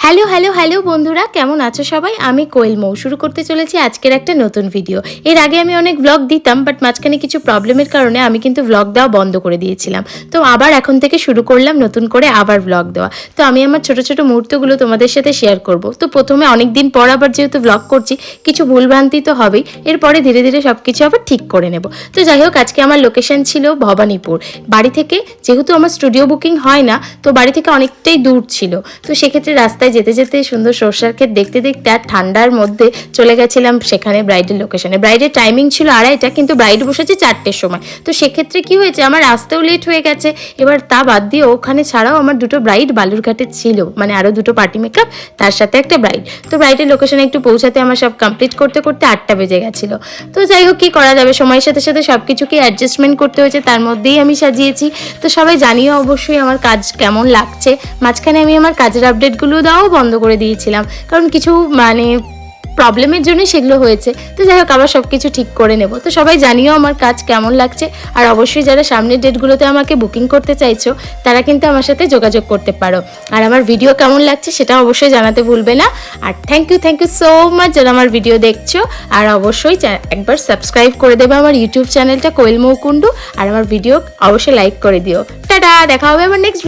Hello hello hello বন্ধুরা, কেমন আছো সবাই? আমি কোয়েল মৌ শুরু করতে চলেছি আজকের একটা নতুন ভিডিও। এর আগে আমি অনেক ব্লগ দিতাম, বাট মাঝখানে কিছু প্রবলেমের কারণে আমি কিন্তু ব্লগ দেওয়া বন্ধ করে দিয়েছিলাম। তো আবার এখন থেকে শুরু করলাম নতুন করে আবার ব্লগ দেওয়া। তো আমি আমার ছোট ছোট মুহূর্তগুলো তোমাদের সাথে শেয়ার করব। তো প্রথমে অনেক দিন পর আবার যেহেতু ব্লগ করছি, কিছু ভুলভ্রান্তি তো হবেই, এরপরে ধীরে ধীরে সব কিছু আবার ঠিক করে নেব। তো যাই হোক, আজকে আমার লোকেশন ছিল ভবানীপুর। বাড়ি থেকে যেহেতু আমার স্টুডিও বুকিং হয় না, তো বাড়ি থেকে অনেকটাই দূর ছিল। তো সেক্ষেত্রে রাস্তায় যেতে যেতে সুন্দর সরষার ক্ষেত দেখতে দেখতে আর ঠান্ডার মধ্যে চলে গেছিলাম সেখানে ব্রাইডের লোকেশনে। ব্রাইডের টাইমিং ছিল 2:30টা, কিন্তু ব্রাইড বসেছে 4টের সময়। তো সেক্ষেত্রে কি হয়েছে, আমার আসতেও লেট হয়ে গেছে। এবার তা বাদ দিয়ে ওখানে ছাড়াও আমার দুটো ব্রাইড বালুরঘাটে ছিল, মানে আরও দুটো পার্টি মেকআপ, তার সাথে একটা ব্রাইড। তো ব্রাইডের লোকেশনে একটু পৌঁছাতে আমার সব কমপ্লিট করতে করতে 8টা বেজে গেছিলো। তো যাই হোক, কী করা যাবে, সময়ের সাথে সাথে সব কিছুকে অ্যাডজাস্টমেন্ট করতে হয়েছে, তার মধ্যেই আমি সাজিয়েছি। তো সবাই জানিও অবশ্যই আমার কাজ কেমন লাগছে। মাঝখানে আমি আমার কাজের আপডেটগুলো দেওয়াও বন্ধ করে দিয়েছিলাম, কারণ কিছু প্রবলেমের জন্য সেগুলো হয়েছে। তো যাই হোক, আবার সব কিছু ঠিক করে নেব। তো সবাই জানিও আমার কাজ কেমন লাগছে, আর অবশ্যই যারা সামনের ডেটগুলোতে আমাকে বুকিং করতে চাইছো, তারা কিন্তু আমার সাথে যোগাযোগ করতে পারো। আর আমার ভিডিও কেমন লাগছে সেটা অবশ্যই জানাতে ভুলবে না। আর থ্যাংক ইউ সো মাচ যারা আমার ভিডিও দেখছো। আর অবশ্যই একবার সাবস্ক্রাইব করে দেবে আমার ইউটিউব চ্যানেলটা কোয়েল মৌ কুন্ডু, আর আমার ভিডিও অবশ্যই লাইক করে দিও। টাটা, দেখা হবে আবার নেক্সট